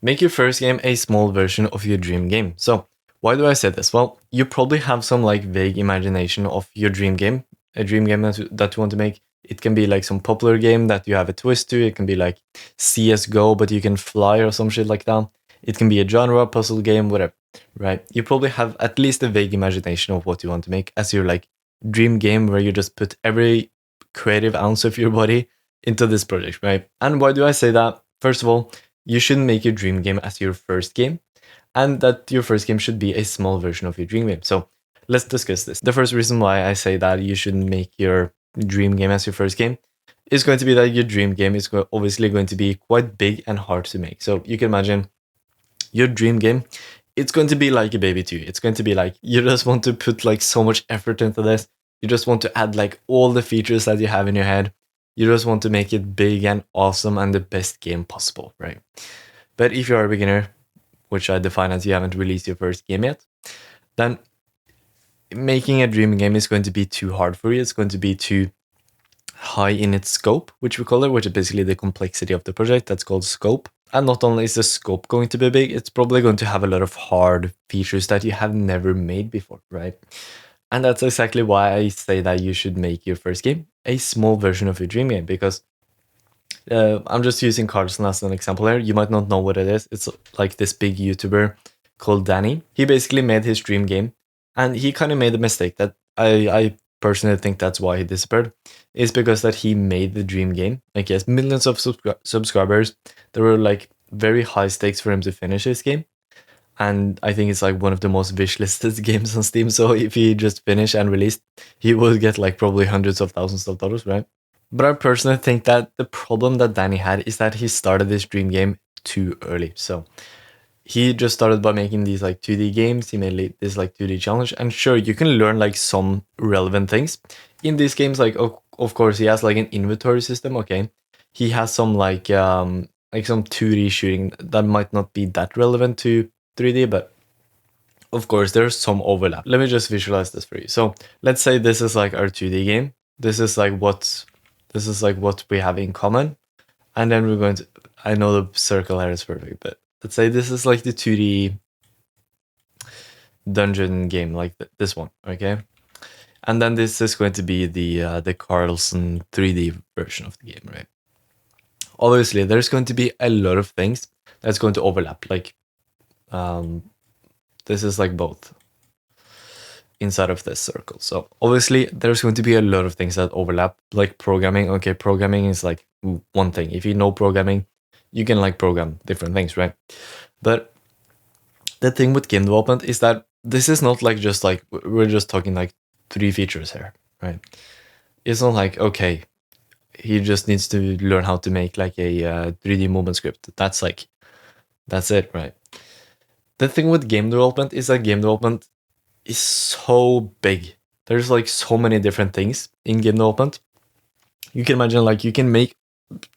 Make your first game a small version of your dream game. So, why do I say this? Well, you probably have some like vague imagination of your dream game, a dream game that you want to make. It can be like some popular game that you have a twist to. It can be like CS:GO, but you can fly or some shit like that. It can be a genre, puzzle game, whatever, right? You probably have at least a vague imagination of what you want to make as your like dream game where you just put every creative ounce of your body into this project, right? And why do I say that? First of all, you shouldn't make your dream game as your first game, and that your first game should be a small version of your dream game. So let's discuss this. The first reason why I say that you shouldn't make your dream game as your first game is going to be that your dream game is obviously going to be quite big and hard to make. So you can imagine your dream game, it's going to be like a baby too. It's going to be like you just want to put like so much effort into this. You just want to add like all the features that you have in your head. You just want to make it big and awesome and the best game possible, right? But if you're a beginner, which I define as you haven't released your first game yet, then making a dream game is going to be too hard for you. It's going to be too high in its scope, which we call it, which is basically the complexity of the project. That's called scope. And not only is the scope going to be big, it's probably going to have a lot of hard features that you have never made before, right? And that's exactly why I say that you should make your first game a small version of your dream game, because I'm just using Karlson as an example here. You might not know what it is. It's like this big YouTuber called Danny. He basically made his dream game, and he kind of made a mistake that I personally think that's why he disappeared, is because that he made the dream game. Like he has millions of subscribers. There were like very high stakes for him to finish his game. And I think it's like one of the most wishlisted games on Steam. So if he just finished and released, he would get like probably hundreds of thousands of dollars, right? But I personally think that the problem that Danny had is that he started this dream game too early. So he just started by making these like 2D games. He made this like 2D challenge, and sure, you can learn like some relevant things in these games. Like of course, he has like an inventory system. Okay, he has some like some 2D shooting that might not be that relevant to 3D, but of course there's some overlap. Let me just visualize this for you. So let's say this is like our 2D game. This is like what we have in common, and then we're going to. I know the circle here is perfect, but let's say this is like the 2D dungeon game, like this one, okay? And then this is going to be the Karlson 3D version of the game, right? Obviously, there's going to be a lot of things that's going to overlap. Like, this is like both inside of this circle. So obviously, there's going to be a lot of things that overlap, like programming. Okay, programming is like one thing. If you know programming, you can like program different things, right? But the thing with game development is that this is not like just like we're just talking like 3 features here, right? It's not like, okay, he just needs to learn how to make like a 3D movement script. That's it, right? The thing with game development is that game development is so big. There's like so many different things in game development. You can imagine like you can make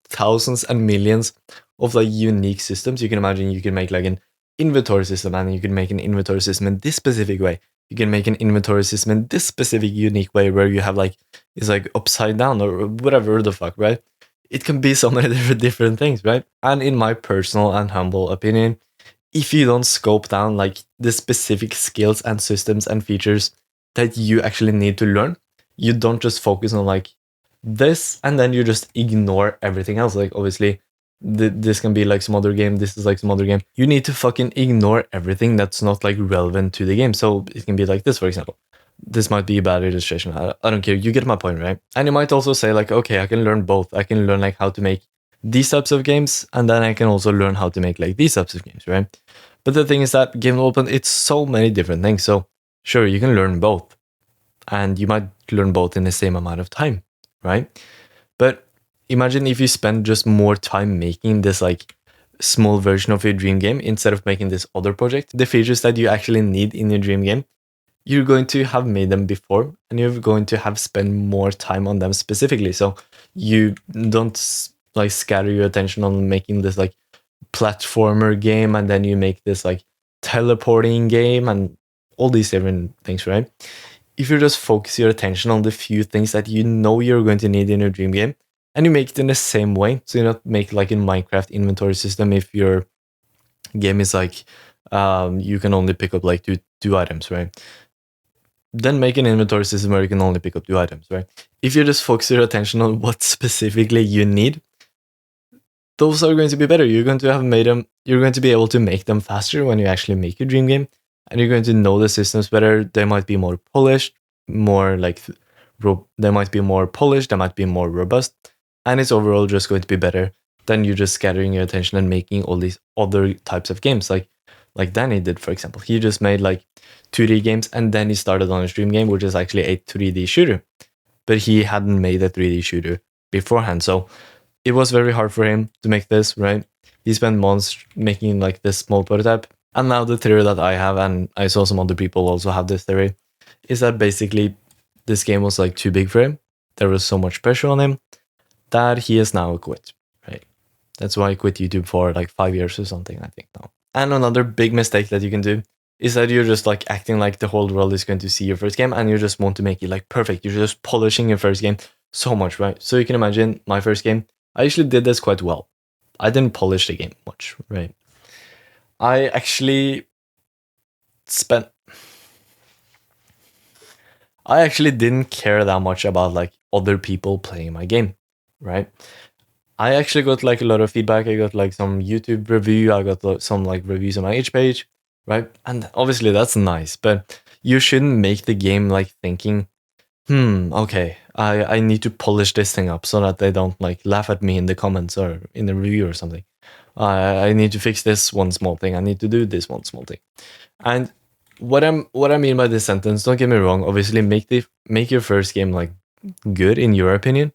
thousands and millions of like unique systems. You can imagine you can make like an inventory system, and you can make an inventory system in this specific way. You can make an inventory system in this specific unique way where you have like it's like upside down or whatever the fuck, right? It can be so many different things, right? And in my personal and humble opinion, if you don't scope down like the specific skills and systems and features that you actually need to learn, you don't just focus on like this and then you just ignore everything else. Like obviously this can be like some other game, this is like some other game. You need to fucking ignore everything that's not like relevant to the game. So it can be like this, for example. This might be a bad illustration. I don't care. You get my point, right? And you might also say like, okay, I can learn both. I can learn like how to make these types of games, and then I can also learn how to make like these types of games, right? But the thing is that game development, it's so many different things. So sure, you can learn both, and you might learn both in the same amount of time, right? But imagine if you spend just more time making this like small version of your dream game instead of making this other project. The features that you actually need in your dream game, you're going to have made them before, and you're going to have spent more time on them specifically. So you don't like scatter your attention on making this like platformer game, and then you make this like teleporting game and all these different things, right? If you just focus your attention on the few things that you know you're going to need in your dream game, and you make it in the same way, so you not make like a Minecraft inventory system if you're game is like you can only pick up like two items, right? Then make an inventory system where you can only pick up 2 items, right? If you just focus your attention on what specifically you need, those are going to be better. You're going to have made them. You're going to be able to make them faster when you actually make your dream game, and you're going to know the systems better. They might be more polished, more like they might be more polished. They might be more robust, and it's overall just going to be better than you just scattering your attention and making all these other types of games, like Danny did, for example. He just made like 2D games, and then he started on a dream game, which is actually a 3D shooter, but he hadn't made a 3D shooter beforehand, so it was very hard for him to make this, right? He spent months making like this small prototype. And now the theory that I have, and I saw some other people also have this theory, is that basically this game was like too big for him. There was so much pressure on him that he has now quit, right? That's why I quit YouTube for like 5 years or something, I think now. And another big mistake that you can do is that you're just like acting like the whole world is going to see your first game and you just want to make it like perfect. You're just polishing your first game so much, right? So you can imagine my first game, I actually did this quite well. I didn't polish the game much, right? I actually spent. I actually didn't care that much about like other people playing my game, right? I actually got like a lot of feedback. I got like some YouTube review. I got some like reviews on my H page, right? And obviously that's nice, but you shouldn't make the game like thinking, okay, I need to polish this thing up so that they don't like laugh at me in the comments or in the review or something. I need to fix this one small thing. I need to do this one small thing. And what I mean by this sentence, don't get me wrong, obviously make your first game like good in your opinion.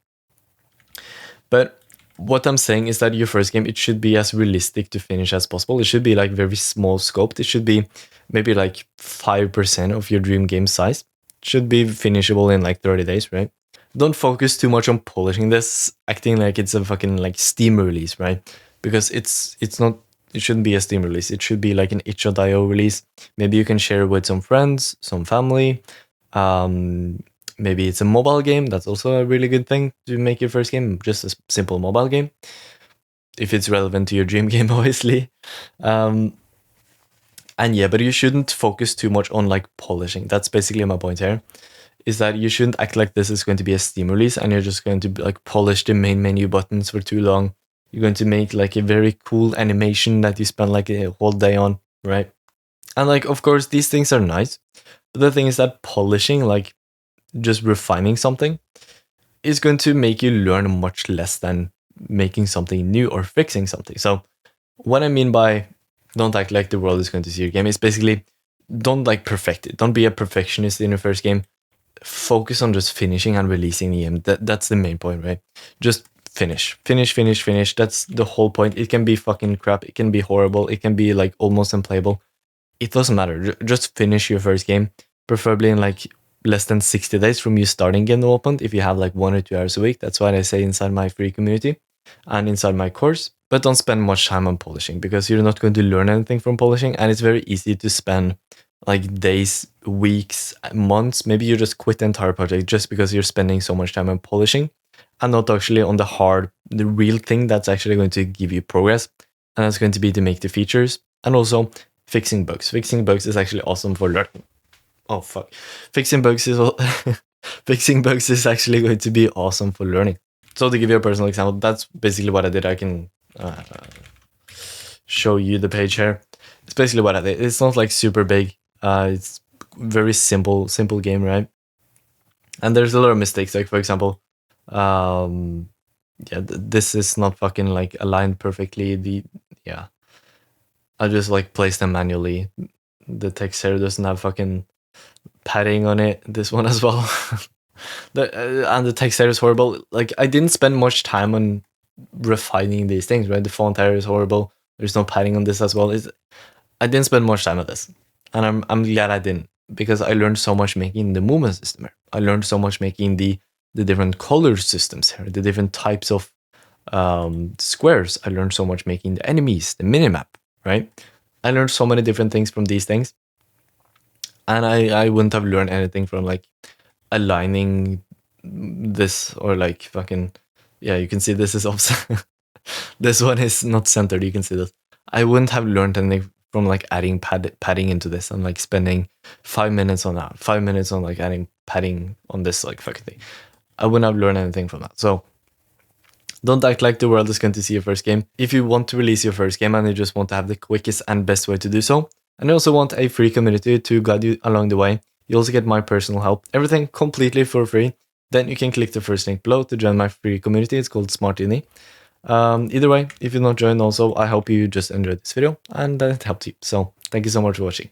But what I'm saying is that your first game, it should be as realistic to finish as possible. It should be like very small scoped. It should be maybe like 5% of your dream game size. It should be finishable in like 30 days, right? Don't focus too much on polishing this, acting like it's a fucking like Steam release, right? Because it's not. It shouldn't be a Steam release. It should be like an itch.io release. Maybe you can share with some friends, some family. Maybe it's a mobile game. That's also a really good thing to make your first game. Just a simple mobile game, if it's relevant to your dream game, obviously. And yeah, but you shouldn't focus too much on like polishing. That's basically my point here. Is that you shouldn't act like this is going to be a Steam release and you're just going to like polish the main menu buttons for too long. You're going to make like a very cool animation that you spend like a whole day on, right? And like, of course, these things are nice. But the thing is that polishing, like just refining something, is going to make you learn much less than making something new or fixing something. So what I mean by don't act like the world is going to see your game is basically don't like perfect it. Don't be a perfectionist in your first game. Focus on just finishing and releasing the game. That's the main point, right? Just finish. That's the whole point. It can be fucking crap. It can be horrible. It can be like almost unplayable. It doesn't matter. Just finish your first game, preferably in like less than 60 days from you starting game development. If you have like 1 or 2 hours a week, that's what I say inside my free community and inside my course. But don't spend much time on polishing because you're not going to learn anything from polishing, and it's very easy to spend like days, weeks, months. Maybe you just quit the entire project just because you're spending so much time on polishing and not actually on the real thing that's actually going to give you progress. And that's going to be to make the features and also fixing bugs. Fixing bugs is actually awesome for learning. Oh fuck. Fixing bugs is fixing bugs is actually going to be awesome for learning. So to give you a personal example, that's basically what I did. I can show you the page here. It's basically what I did. It's not like super big. It's very simple game, right? And there's a lot of mistakes. Like for example, this is not fucking like aligned perfectly. I just like placed them manually. The text here doesn't have fucking padding on it. This one as well. And the text here is horrible. Like I didn't spend much time on refining these things, right? The font here is horrible. There's no padding on this as well. I didn't spend much time on this, and I'm glad I didn't, because I learned so much making the movement system here. I learned so much making the different color systems here, the different types of squares. I learned so much making the enemies, the minimap, right? I learned so many different things from these things, and I wouldn't have learned anything from like aligning this or like fucking, yeah, you can see this is offset. This one is not centered. You can see this. I wouldn't have learned anything from like adding padding into this and like spending 5 minutes on that, 5 minutes on like adding padding on this like fucking thing. I wouldn't have learned anything from that. So don't act like the world is going to see your first game. If you want to release your first game and you just want to have the quickest and best way to do so, and you also want a free community to guide you along the way, you also get my personal help. Everything completely for free. Then you can click the first link below to join my free community. It's called Smart Indie. Either way, if you're not joined also, I hope you just enjoyed this video and that it helped you. So thank you so much for watching.